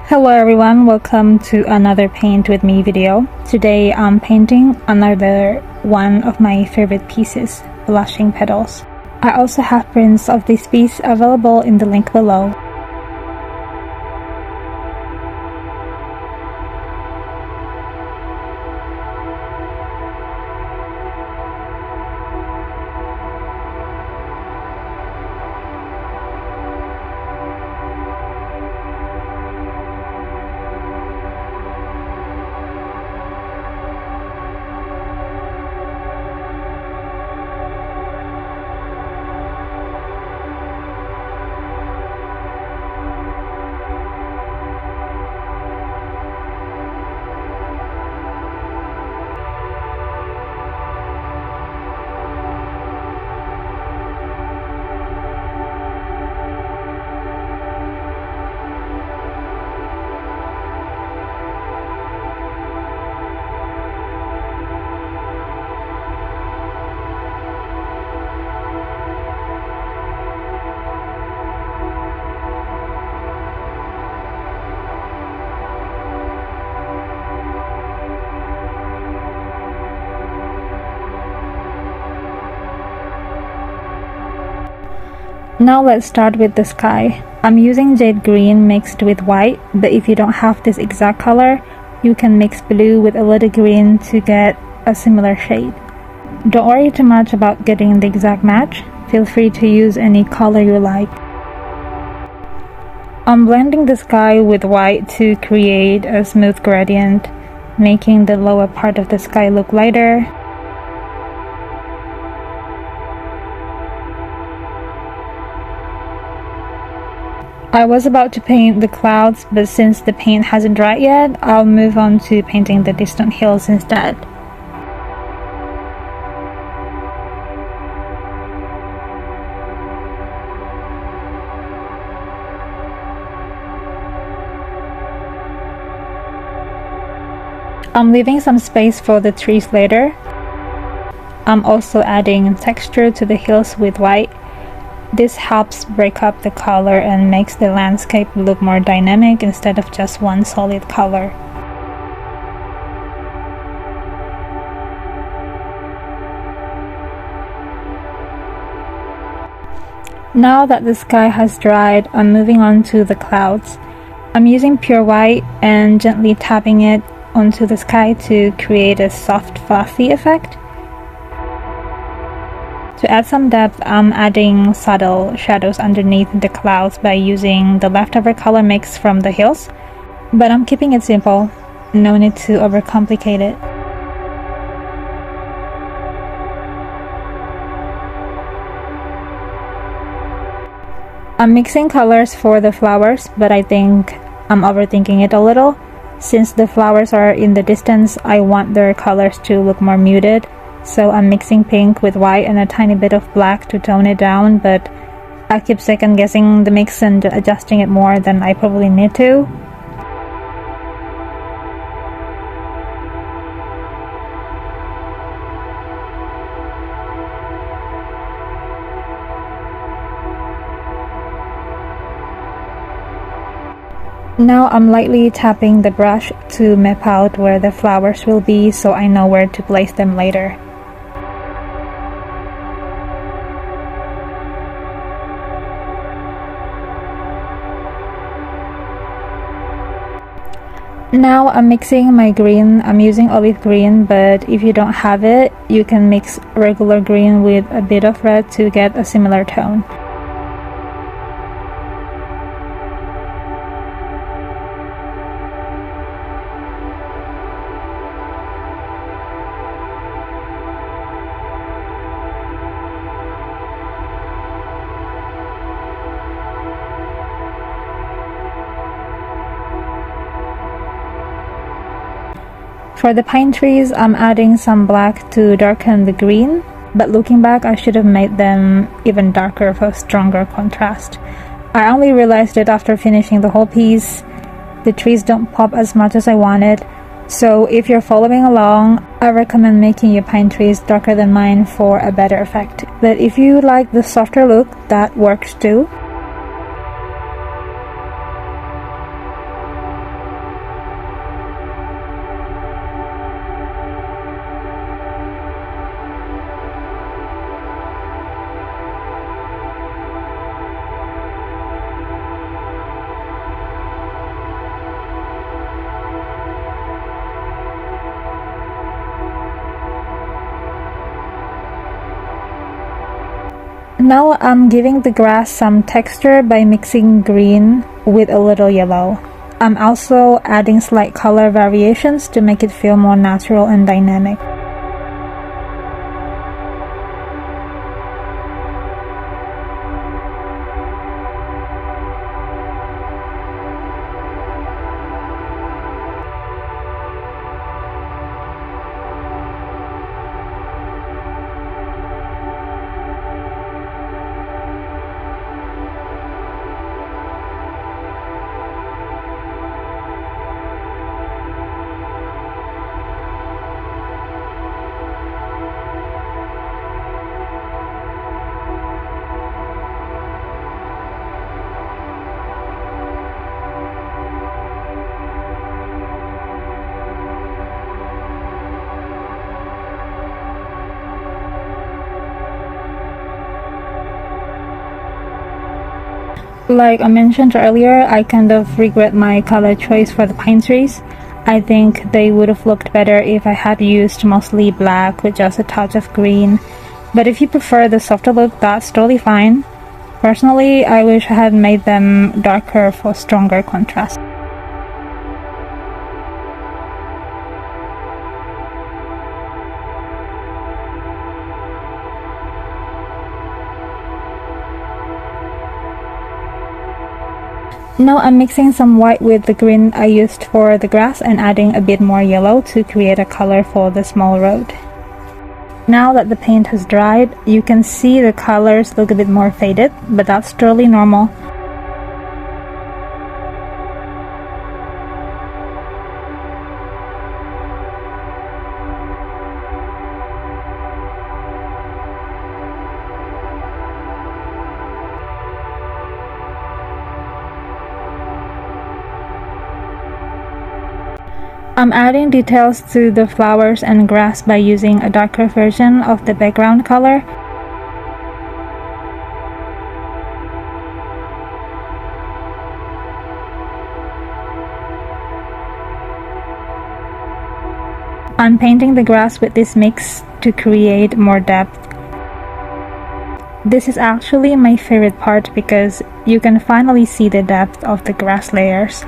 Hello everyone, welcome to another Paint With Me video. Today I'm painting another one of my favorite pieces, blushing petals. I also have prints of this piece available in the link below. Now let's start with the sky. I'm using jade green mixed with white, but if you don't have this exact color, you can mix blue with a little green to get a similar shade. Don't worry too much about getting the exact match. Feel free to use any color you like. I'm blending the sky with white to create a smooth gradient, making the lower part of the sky look lighter. I was about to paint the clouds, but since the paint hasn't dried yet, I'll move on to painting the distant hills instead. I'm leaving some space for the trees later. I'm also adding texture to the hills with white. This helps break up the color and makes the landscape look more dynamic instead of just one solid color. Now that the sky has dried, I'm moving on to the clouds. I'm using pure white and gently tapping it onto the sky to create a soft, fluffy effect. To add some depth, I'm adding subtle shadows underneath the clouds by using the leftover color mix from the hills, but I'm keeping it simple, no need to overcomplicate it. I'm mixing colors for the flowers, but I think I'm overthinking it a little. Since the flowers are in the distance, I want their colors to look more muted. So I'm mixing pink with white and a tiny bit of black to tone it down, but I keep second guessing the mix and adjusting it more than I probably need to. Now I'm lightly tapping the brush to map out where the flowers will be so I know where to place them later. Now I'm mixing my green. I'm using olive green, but if you don't have it, you can mix regular green with a bit of red to get a similar tone. For the pine trees, I'm adding some black to darken the green, but looking back, I should have made them even darker for stronger contrast. I only realized it after finishing the whole piece. The trees don't pop as much as I wanted, so if you're following along, I recommend making your pine trees darker than mine for a better effect. But if you like the softer look, that works too. Now I'm giving the grass some texture by mixing green with a little yellow. I'm also adding slight color variations to make it feel more natural and dynamic. Like I mentioned earlier, I kind of regret my color choice for the pine trees. I think they would have looked better if I had used mostly black with just a touch of green. But if you prefer the softer look, that's totally fine. Personally, I wish I had made them darker for stronger contrast. Now I'm mixing some white with the green I used for the grass and adding a bit more yellow to create a color for the small road. Now that the paint has dried, you can see the colors look a bit more faded, but that's totally normal. I'm adding details to the flowers and grass by using a darker version of the background color. I'm painting the grass with this mix to create more depth. This is actually my favorite part because you can finally see the depth of the grass layers.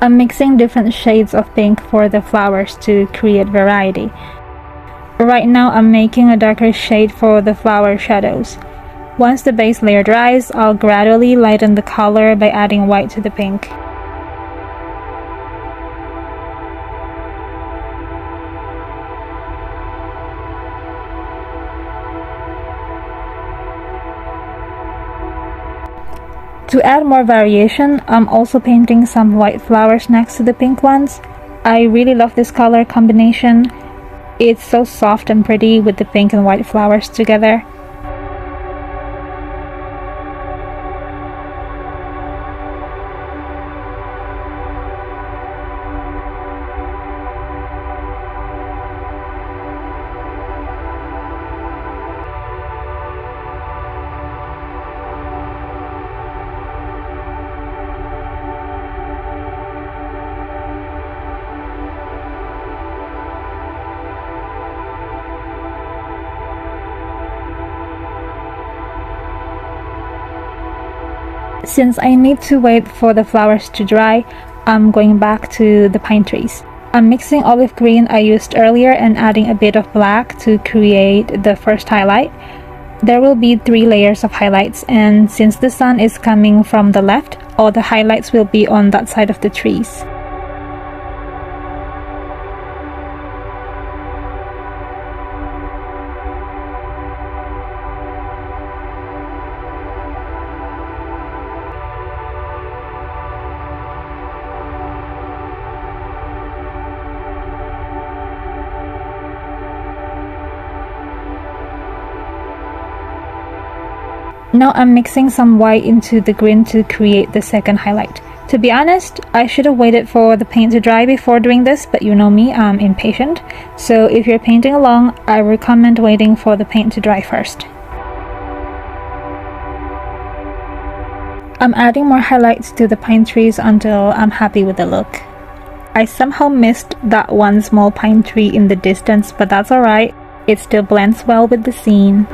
I'm mixing different shades of pink for the flowers to create variety. Right now I'm making a darker shade for the flower shadows. Once the base layer dries, I'll gradually lighten the color by adding white to the pink. To add more variation, I'm also painting some white flowers next to the pink ones. I really love this color combination. It's so soft and pretty with the pink and white flowers together. Since I need to wait for the flowers to dry, I'm going back to the pine trees. I'm mixing olive green I used earlier and adding a bit of black to create the first highlight. There will be 3 layers of highlights, and since the sun is coming from the left, all the highlights will be on that side of the trees. Now I'm mixing some white into the green to create the second highlight. To be honest, I should have waited for the paint to dry before doing this, but you know me, I'm impatient. So if you're painting along, I recommend waiting for the paint to dry first. I'm adding more highlights to the pine trees until I'm happy with the look. I somehow missed that one small pine tree in the distance, but that's alright. It still blends well with the scene.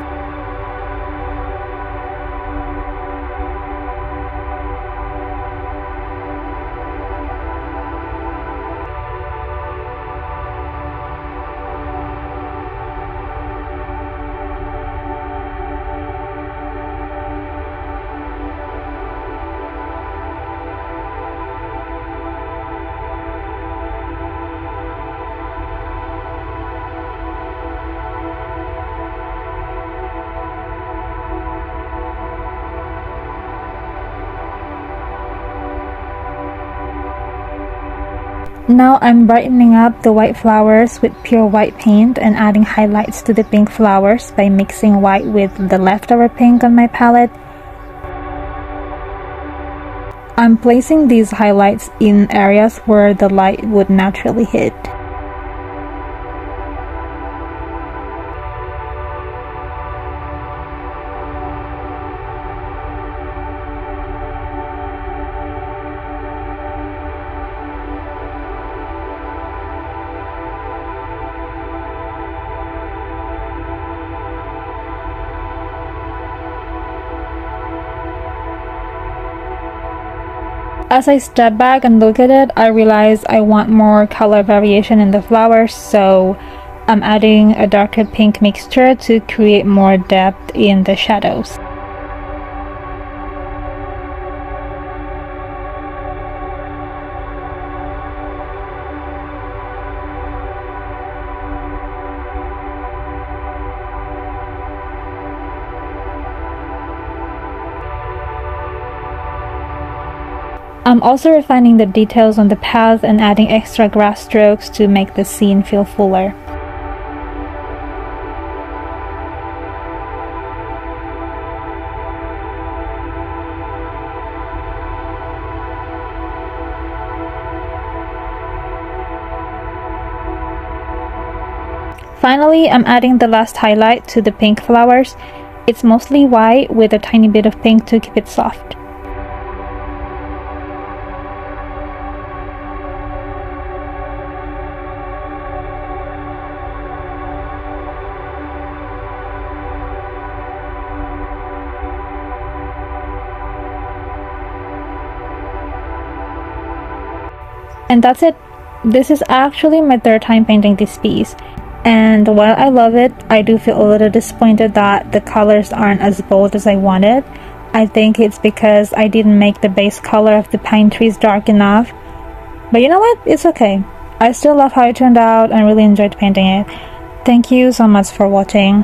Now I'm brightening up the white flowers with pure white paint and adding highlights to the pink flowers by mixing white with the leftover pink on my palette. I'm placing these highlights in areas where the light would naturally hit. As I step back and look at it, I realize I want more color variation in the flowers, so I'm adding a darker pink mixture to create more depth in the shadows. I'm also refining the details on the path and adding extra grass strokes to make the scene feel fuller. Finally, I'm adding the last highlight to the pink flowers. It's mostly white with a tiny bit of pink to keep it soft. And that's it. This is actually my 3rd time painting this piece. And while I love it, I do feel a little disappointed that the colors aren't as bold as I wanted. I think it's because I didn't make the base color of the pine trees dark enough. But you know what? It's okay. I still love how it turned out and really enjoyed painting it. Thank you so much for watching.